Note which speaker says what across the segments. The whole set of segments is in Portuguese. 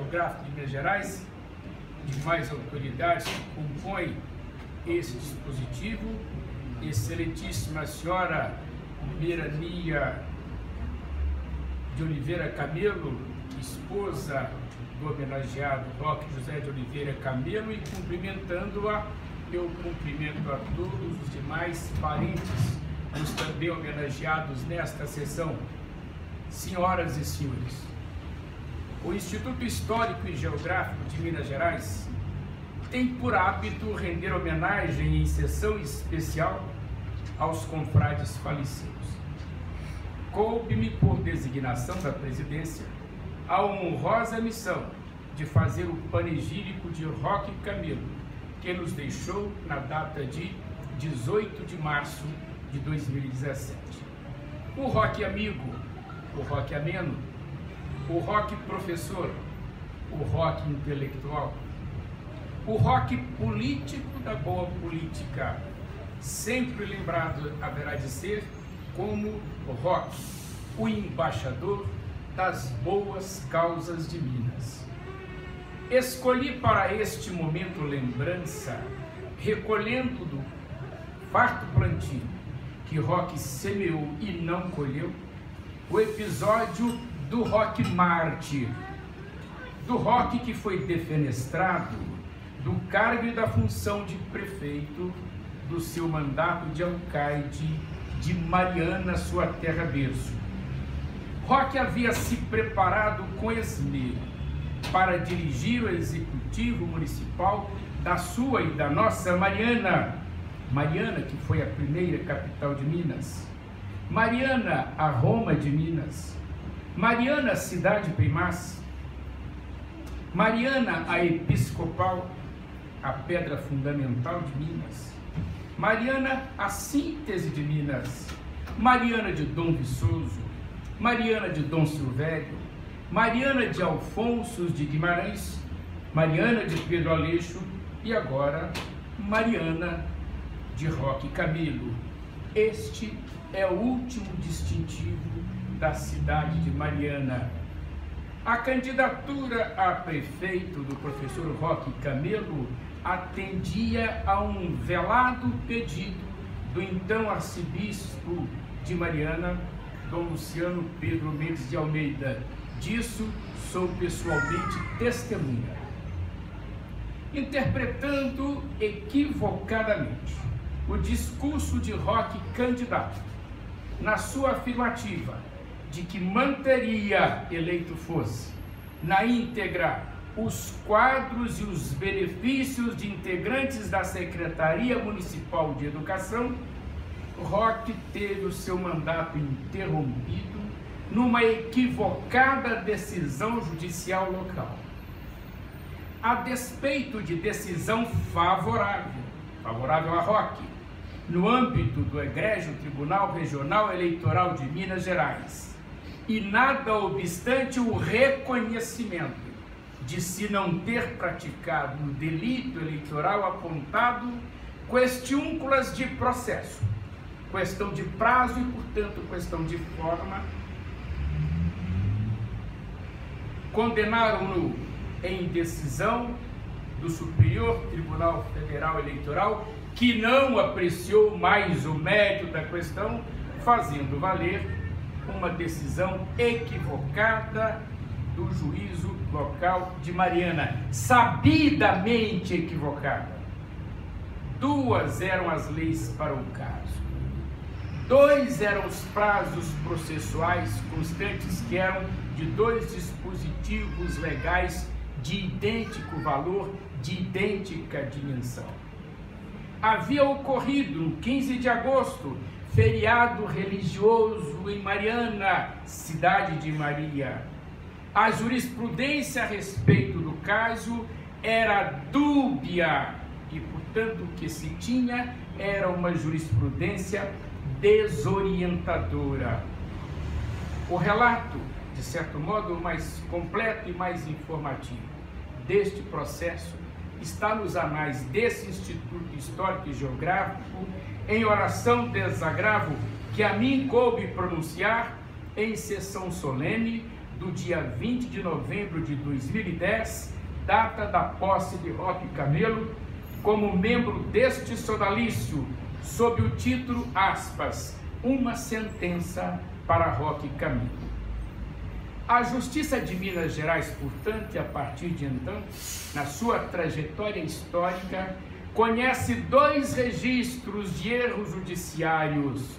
Speaker 1: Geográfico de Minas Gerais, demais autoridades que compõem esse dispositivo, excelentíssima senhora Mirania de Oliveira Camelo, esposa do homenageado Roque José de Oliveira Camelo, e cumprimentando-a, eu cumprimento a todos os demais parentes, os também homenageados nesta sessão. Senhoras e senhores, o Instituto Histórico e Geográfico de Minas Gerais tem por hábito render homenagem em sessão especial aos confrades falecidos. Coube-me, por designação da presidência, a honrosa missão de fazer o panegírico de Roque Camelo, que nos deixou na data de 18 de março de 2017. O Roque amigo, o Roque ameno, o Roque professor, o Roque intelectual, o Roque político da boa política, sempre lembrado haverá de ser como o Roque, o embaixador das boas causas de Minas. Escolhi para este momento lembrança, recolhendo do farto plantio que Roque semeou e não colheu, o episódio do Roque mártir, do Roque que foi defenestrado do cargo e da função de prefeito do seu mandato de alcaide de Mariana, sua terra berço. Roque havia se preparado com esmero para dirigir o executivo municipal da sua e da nossa Mariana, que foi a primeira capital de Minas, Mariana, a Roma de Minas, Mariana, cidade primaz, Mariana, a episcopal, a pedra fundamental de Minas, Mariana, a síntese de Minas, Mariana de Dom Viçoso, Mariana de Dom Silvério, Mariana de Alfonso de Guimarães, Mariana de Pedro Aleixo e agora Mariana de Roque Camelo. Este é o último distintivo da cidade de Mariana. A candidatura a prefeito do professor Roque Camelo atendia a um velado pedido do então arcebispo de Mariana, Dom Luciano Pedro Mendes de Almeida. Disso sou pessoalmente testemunha. Interpretando equivocadamente o discurso de Roque candidato, na sua afirmativa de que manteria, eleito fosse, na íntegra, os quadros e os benefícios de integrantes da Secretaria Municipal de Educação, Roque teve o seu mandato interrompido numa equivocada decisão judicial local. A despeito de decisão favorável a Roque, no âmbito do egrégio Tribunal Regional Eleitoral de Minas Gerais, e nada obstante o reconhecimento de se não ter praticado o delito eleitoral apontado, questiúnculas de processo, questão de prazo e, portanto, questão de forma, condenaram-no em decisão do Superior Tribunal Federal Eleitoral, que não apreciou mais o mérito da questão, fazendo valer uma decisão equivocada do juízo local de Mariana, sabidamente equivocada. Duas eram as leis para o caso. 2 eram os prazos processuais constantes, que eram de 2 dispositivos legais de idêntico valor, de idêntica dimensão. Havia ocorrido, no 15 de agosto, feriado religioso em Mariana, cidade de Maria. A jurisprudência a respeito do caso era dúbia e, portanto, o que se tinha era uma jurisprudência desorientadora. O relato, de certo modo, mais completo e mais informativo deste processo está nos anais desse Instituto Histórico e Geográfico, em oração desagravo que a mim coube pronunciar em sessão solene do dia 20 de novembro de 2010, data da posse de Roque Camelo, como membro deste sodalício, sob o título, aspas, uma sentença para Roque Camelo. A Justiça de Minas Gerais, portanto, a partir de então, na sua trajetória histórica, conhece dois registros de erros judiciários: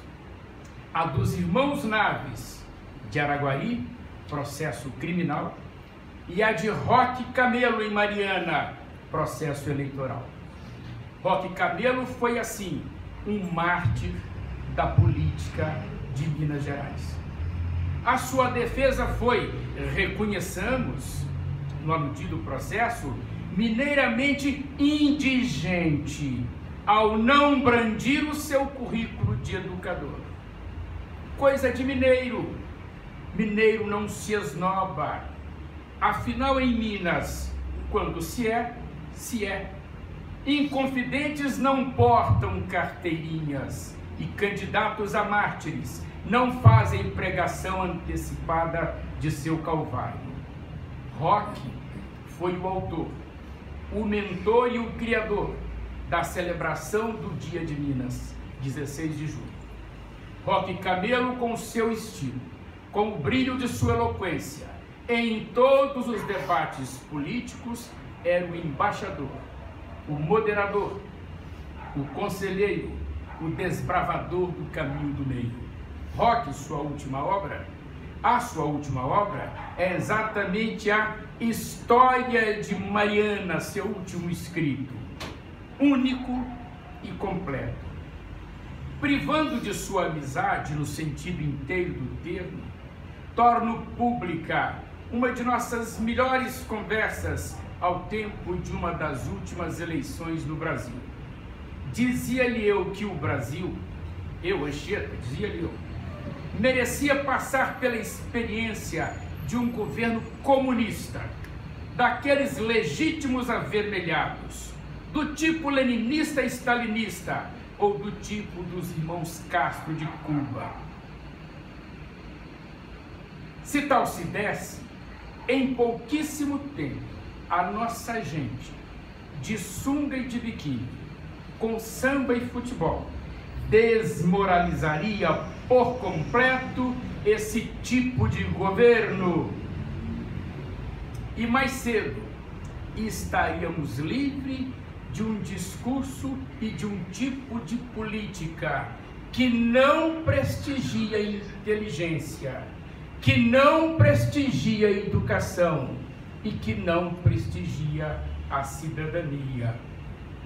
Speaker 1: a dos irmãos Naves, de Araguari, processo criminal, e a de Roque Camelo, em Mariana, processo eleitoral. Roque Camelo foi, assim, um mártir da política de Minas Gerais. A sua defesa foi, reconheçamos, no aludido processo, mineiramente indigente, ao não brandir o seu currículo de educador. Coisa de mineiro. Mineiro não se esnoba. Afinal, em Minas, quando se é, se é. Inconfidentes não portam carteirinhas e candidatos a mártires não fazem pregação antecipada de seu calvário. Roque foi o autor, o mentor e o criador da celebração do Dia de Minas, 16 de julho. Roque Camelo, com seu estilo, com o brilho de sua eloquência, em todos os debates políticos, era o embaixador, o moderador, o conselheiro, o desbravador do caminho do meio. Roque, a sua última obra é exatamente a História de Mariana, seu último escrito, único e completo. Privando de sua amizade no sentido inteiro do termo, torno pública uma de nossas melhores conversas ao tempo de uma das últimas eleições no Brasil. Dizia-lhe eu que o Brasil, Anchieta, dizia-lhe eu, merecia passar pela experiência de um governo comunista, daqueles legítimos avermelhados, do tipo leninista e stalinista, ou do tipo dos irmãos Castro de Cuba. Se tal se desse, em pouquíssimo tempo, a nossa gente, de sunga e de biquíni, com samba e futebol, desmoralizaria por completo esse tipo de governo. E mais cedo estaríamos livres de um discurso e de um tipo de política que não prestigia a inteligência, que não prestigia a educação e que não prestigia a cidadania.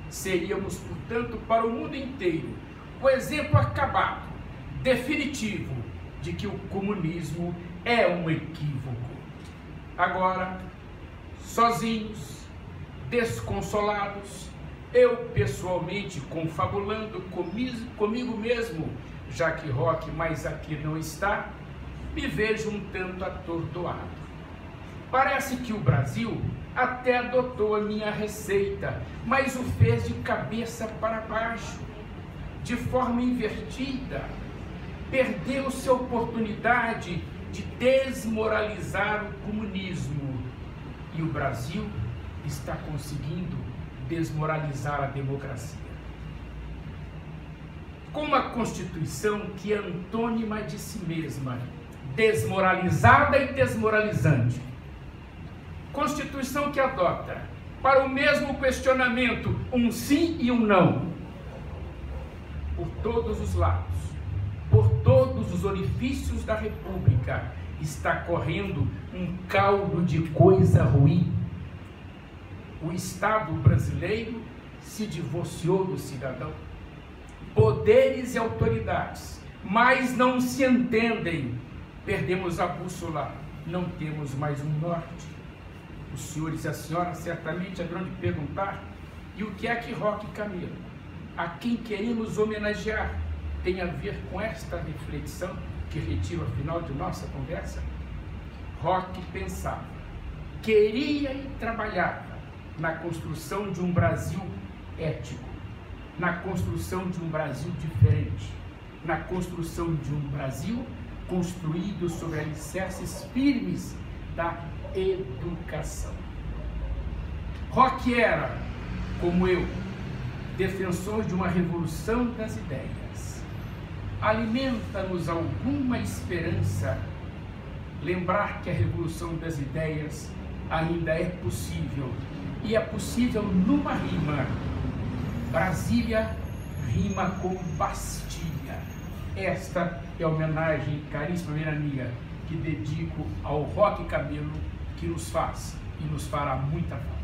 Speaker 1: Seríamos, portanto, para o mundo inteiro, o exemplo acabado, definitivo, de que o comunismo é um equívoco. Agora, sozinhos, desconsolados, eu pessoalmente confabulando comigo mesmo, já que Roque mais aqui não está, me vejo um tanto atordoado. Parece que o Brasil até adotou a minha receita, mas o fez de cabeça para baixo, de forma invertida. Perdeu-se a oportunidade de desmoralizar o comunismo. E o Brasil está conseguindo desmoralizar a democracia. Com uma Constituição que é antônima de si mesma, desmoralizada e desmoralizante. Constituição que adota, para o mesmo questionamento, um sim e um não. Por todos os lados, por todos os orifícios da República, está correndo um caldo de coisa ruim. O Estado brasileiro se divorciou do cidadão. Poderes e autoridades, mas não se entendem. Perdemos a bússola, não temos mais um norte. Os senhores e as senhoras certamente haverão de perguntar: e o que é que Roque Camelo, a quem queremos homenagear, tem a ver com esta reflexão que retiro ao final de nossa conversa? Roque pensava, queria e trabalhava na construção de um Brasil ético, na construção de um Brasil diferente, na construção de um Brasil construído sobre alicerces firmes da educação. Rock era, como eu, defensor de uma revolução das ideias. Alimenta-nos alguma esperança lembrar que a revolução das ideias ainda é possível, e é possível numa rima. Brasília rima com Bastilha. Esta é a homenagem, caríssima minha amiga, que dedico ao Rock Camelo, que nos faz e nos fará muita falta.